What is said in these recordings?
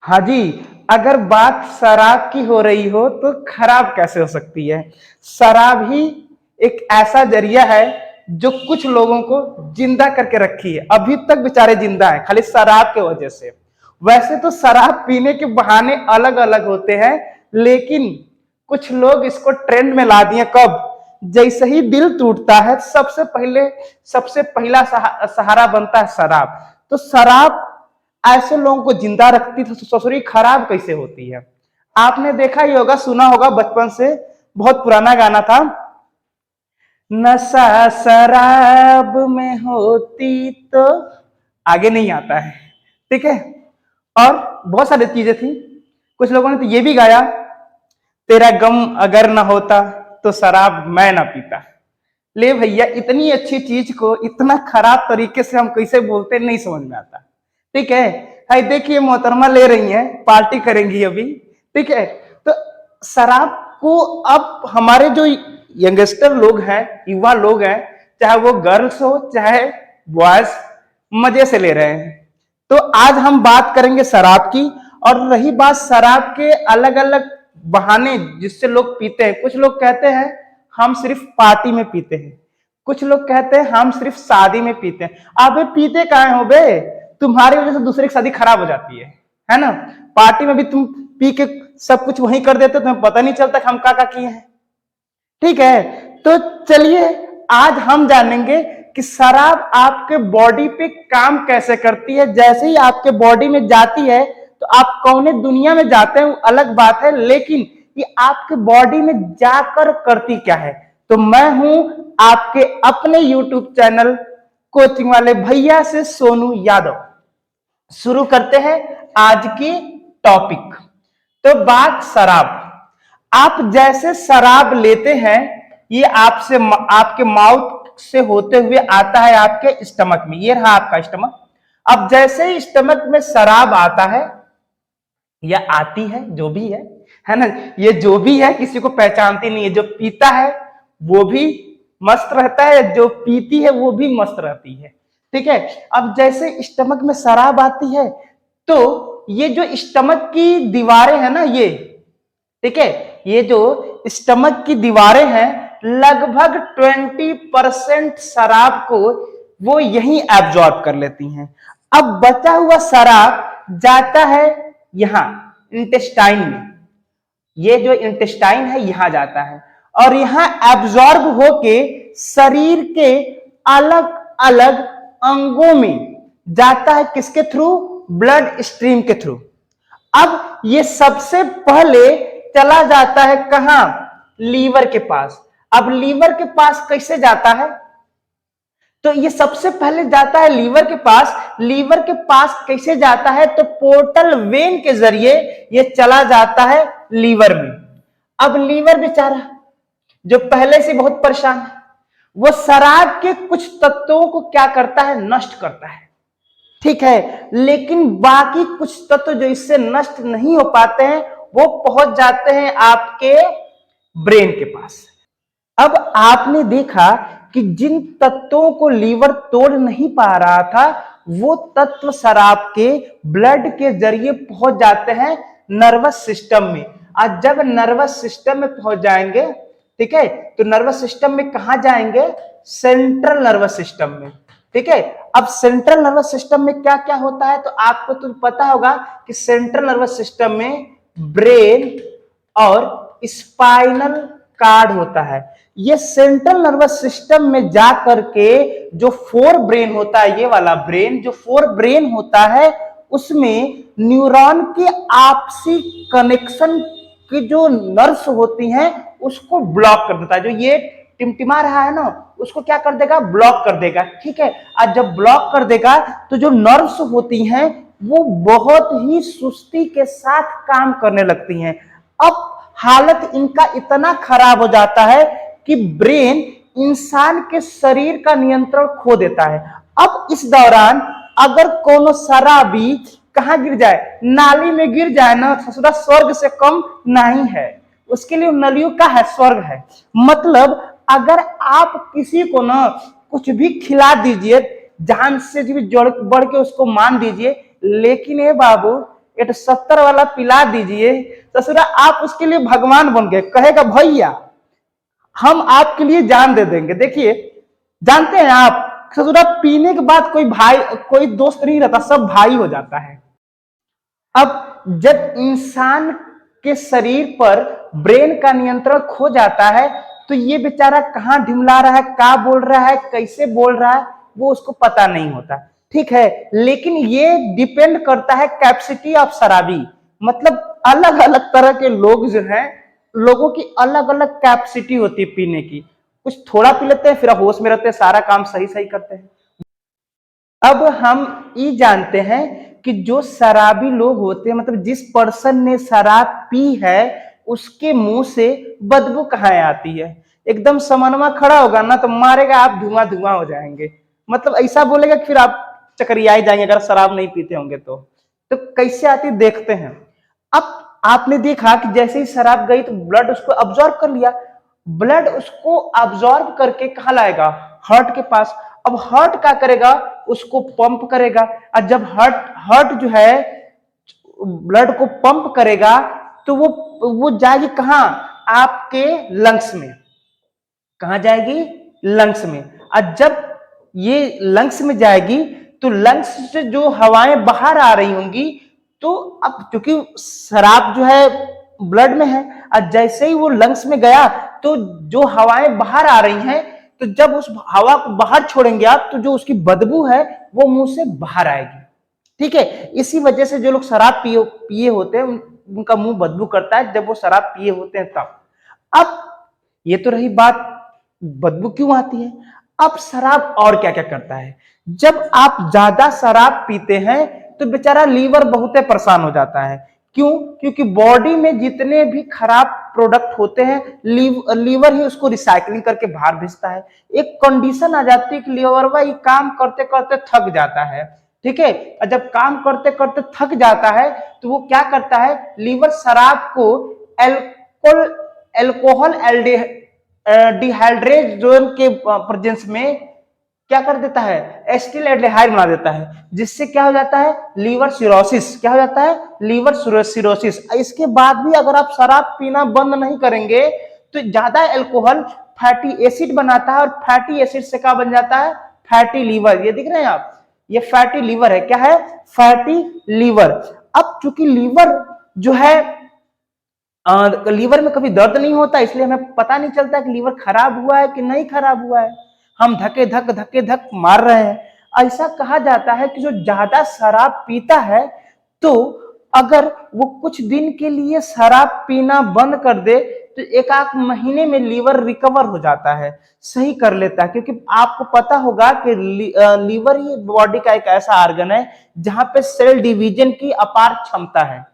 हाँ जी, अगर बात शराब की हो रही हो तो खराब कैसे हो सकती है। शराब ही एक ऐसा जरिया है जो कुछ लोगों को जिंदा करके रखी है, अभी तक बेचारे जिंदा है खाली शराब के वजह से। वैसे तो शराब पीने के बहाने अलग अलग होते हैं, लेकिन कुछ लोग इसको ट्रेंड में ला दिए। कब? जैसे ही दिल टूटता है सबसे पहला सहारा बनता है शराब। तो शराब ऐसे लोगों को जिंदा रखती थी, ससुरी खराब कैसे होती है। आपने देखा ही होगा, सुना होगा बचपन से, बहुत पुराना गाना था, नशा शराब में होती तो, आगे नहीं आता है, ठीक है। और बहुत सारी चीजें थी। कुछ लोगों ने तो ये भी गाया, तेरा गम अगर ना होता तो शराब मैं ना पीता। ले भैया, इतनी अच्छी चीज को इतना खराब तरीके से हम कैसे बोलते नहीं समझ में आता। ठीक है, हाय देखिए मोहतरमा ले रही हैं, पार्टी करेंगी अभी, ठीक है। तो शराब को अब हमारे जो यंगस्टर लोग हैं, युवा लोग हैं, चाहे वो गर्ल्स हो चाहे बॉयज, मजे से ले रहे हैं। तो आज हम बात करेंगे शराब की। और रही बात शराब के अलग अलग बहाने जिससे लोग पीते हैं, कुछ लोग कहते हैं हम सिर्फ पार्टी में पीते हैं, कुछ लोग कहते हैं हम सिर्फ शादी में पीते हैं। अबे पीते कहाँ हो बे? तुम्हारी वजह से दूसरे की शादी खराब हो जाती है ना। पार्टी में भी तुम पी के सब कुछ वहीं कर देते हो, तुम्हें पता नहीं चलता कि हम क्या किए हैं। ठीक है, तो चलिए आज हम जानेंगे कि शराब आपके बॉडी पे काम कैसे करती है। जैसे ही आपके बॉडी में जाती है तो आप कौने दुनिया में जाते हैं अलग बात है, लेकिन ये आपके बॉडी में जाकर करती क्या है। तो मैं हूं आपके अपने यूट्यूब चैनल कोचिंग वाले भैया से सोनू यादव। शुरू करते हैं आज की टॉपिक। तो बात शराब, आप जैसे शराब लेते हैं, ये आपसे आपके माउथ से होते हुए आता है आपके स्टमक में। ये रहा आपका स्टमक। अब जैसे ही स्टमक में शराब आता है या आती है, जो भी है ना, ये जो भी है किसी को पहचानती नहीं है। जो पीता है वो भी मस्त रहता है, जो पीती है वो भी मस्त रहती है। ठीक है, अब जैसे स्टमक में शराब आती है तो ये जो स्टमक की दीवारें हैं ना, ये ठीक है, ये जो स्टमक की दीवारें हैं लगभग 20% शराब को वो यहीं एब्जॉर्ब कर लेती हैं। अब बचा हुआ शराब जाता है यहां इंटेस्टाइन में। ये जो इंटेस्टाइन है यहां जाता है और यहां एब्जॉर्ब होके शरीर के अलग अलग अंगों में जाता है। किसके थ्रू? ब्लड स्ट्रीम के थ्रू। अब ये सबसे पहले चला जाता है कहां? लीवर के पास। अब लीवर के पास कैसे जाता है? तो ये सबसे पहले जाता है लीवर के पास। लीवर के पास कैसे जाता है? तो पोर्टल वेन के जरिए ये चला जाता है लीवर में। अब लीवर बेचारा जो पहले से बहुत परेशान है, वो शराब के कुछ तत्वों को क्या करता है? नष्ट करता है। ठीक है, लेकिन बाकी कुछ तत्व जो इससे नष्ट नहीं हो पाते हैं वो पहुंच जाते हैं आपके ब्रेन के पास। अब आपने देखा कि जिन तत्वों को लीवर तोड़ नहीं पा रहा था वो तत्व शराब के ब्लड के जरिए पहुंच जाते हैं नर्वस सिस्टम में। और जब नर्वस सिस्टम में पहुंच जाएंगे, ठीक है, तो नर्वस सिस्टम में कहां जाएंगे? सेंट्रल नर्वस सिस्टम में। ठीक है, अब सेंट्रल नर्वस सिस्टम में क्या क्या होता है तो आपको तो पता होगा कि सेंट्रल नर्वस सिस्टम में ब्रेन और स्पाइनल कार्ड होता है। ये सेंट्रल नर्वस सिस्टम में जा करके जो फोर ब्रेन होता है, ये वाला ब्रेन जो फोर ब्रेन होता है, उसमें न्यूरॉन के आपसी कनेक्शन की जो नर्व्स होती हैं उसको ब्लॉक कर देता है। जो ये टिमटिमा रहा है ना, उसको क्या कर देगा? ब्लॉक कर देगा। ठीक है, और जब ब्लॉक कर देगा तो जो नर्व्स होती हैं वो बहुत ही सुस्ती के साथ काम करने लगती हैं। अब हालत इनका इतना खराब हो जाता है कि ब्रेन इंसान के शरीर का नियंत्रण खो देता है। अब इस दौरान अगर कोनो शराबी कहां गिर जाए? नाली में गिर जाए ना, ससुरा स्वर्ग से कम नहीं है। उसके लिए नलियों का है, स्वर्ग है। मतलब अगर आप किसी को ना कुछ भी खिला दीजिए, जान से भी बढ़ के उसको मान दीजिए, लेकिन ये बाबू ये तो 70 वाला पिला दीजिए, ससुरा आप उसके लिए भगवान बन गए। कहेगा भैया हम आपके लिए जान दे देंगे। देखिए जानते हैं आप, ससुरा पीने के बाद कोई भाई कोई दोस्त नहीं रहता, सब भाई हो जाता है। अब जब इंसान के शरीर पर ब्रेन का नियंत्रण खो जाता है तो ये बेचारा कहाँ ढिमला रहा है, क्या बोल रहा है, कैसे बोल रहा है, वो उसको पता नहीं होता। ठीक है, लेकिन ये डिपेंड करता है कैपेसिटी ऑफ शराबी। मतलब अलग अलग तरह के लोग जो हैं, लोगों की अलग अलग कैपेसिटी होती है पीने की। कुछ थोड़ा पी लेते हैं फिर होश में रहते हैं, सारा काम सही सही करते हैं। अब हम ये जानते हैं कि जो शराबी लोग होते हैं, मतलब जिस पर्सन ने शराब पी है उसके मुंह से बदबू कहाँ आती है। एकदम समनमा खड़ा होगा ना तो मारेगा, आप धुआं धुआं हो जाएंगे। मतलब ऐसा बोलेगा कि फिर आप चकरियाए जाएंगे अगर शराब नहीं पीते होंगे तो कैसे आती देखते हैं। अब आपने देखा कि जैसे ही शराब गई तो ब्लड उसको अब्जॉर्ब कर लिया। ब्लड उसको अब्जॉर्ब करके कहाँ लाएगा, हार्ट के पास। अब हार्ट क्या करेगा, उसको पंप करेगा। और जब हार्ट हार्ट जो है ब्लड को पंप करेगा तो वो जाएगी कहां, आपके लंग्स में। कहां जाएगी, लंग्स में। और जब ये लंग्स में जाएगी तो लंग्स से जो हवाएं बाहर आ रही होंगी, तो अब क्योंकि शराब जो है ब्लड में है, और जैसे ही वो लंग्स में गया तो जो हवाएं बाहर आ रही हैं, तो जब उस हवा को बाहर छोड़ेंगे आप तो जो उसकी बदबू है वो मुंह से बाहर आएगी। ठीक है, इसी वजह से जो लोग शराब पिए होते हैं उनका मुंह बदबू करता है जब वो शराब पिए होते हैं तब। अब ये तो रही बात बदबू क्यों आती है। अब शराब और क्या क्या करता है। जब आप ज्यादा शराब पीते हैं तो बेचारा लीवर बहुत परेशान हो जाता है। क्यों, क्योंकि बॉडी में जितने भी खराब प्रोडक्ट होते हैं लीवर ही उसको रिसाइकलिंग करके बाहर भेजता है। एक कंडीशन आ जाती है कि लीवर वही काम करते करते थक जाता है। ठीक है, और जब काम करते करते थक जाता है तो वो क्या करता है, लीवर शराब को एल्कोहल डिहाइड्रेशन के प्रेजेंस में क्या कर देता है, एसिटिल एल्डिहाइड बना देता है, जिससे क्या हो जाता है, लीवर सिरोसिस। क्या हो जाता है, लीवर सिरोसिस। इसके बाद भी अगर आप शराब पीना बंद नहीं करेंगे तो ज्यादा अल्कोहल फैटी एसिड बनाता है, और फैटी एसिड से क्या बन जाता है, फैटी लीवर। ये दिख रहे हैं आप, ये फैटी लीवर है। क्या है, फैटी लीवर। अब चूंकि लीवर जो है लीवर में कभी दर्द नहीं होता, इसलिए हमें पता नहीं चलता कि लीवर खराब हुआ है कि नहीं खराब हुआ है। हम धक्के धक मार रहे हैं। ऐसा कहा जाता है कि जो ज्यादा शराब पीता है तो अगर वो कुछ दिन के लिए शराब पीना बंद कर दे तो एक आध महीने में लीवर रिकवर हो जाता है, सही कर लेता है। क्योंकि आपको पता होगा कि लीवर ही बॉडी का एक ऐसा ऑर्गन है जहां पे सेल डिवीजन की अपार क्षमता है।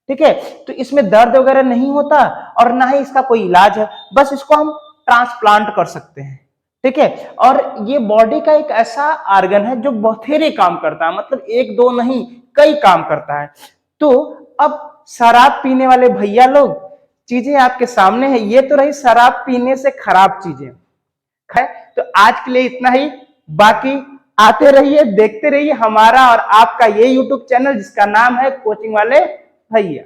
ठीक है, तो इसमें दर्द वगैरह नहीं होता और ना ही इसका कोई इलाज है, बस इसको हम ट्रांसप्लांट कर सकते हैं। ठीक है, और ये बॉडी का एक ऐसा ऑर्गन है जो बथेरे काम करता है, मतलब एक दो नहीं कई काम करता है। तो अब शराब पीने वाले भैया लोग, चीजें आपके सामने है। ये तो रही शराब पीने से खराब चीजें। तो आज के लिए इतना ही, बाकी आते रहिए, देखते रहिए हमारा और आपका ये यूट्यूब चैनल जिसका नाम है कोचिंग वाले भैया।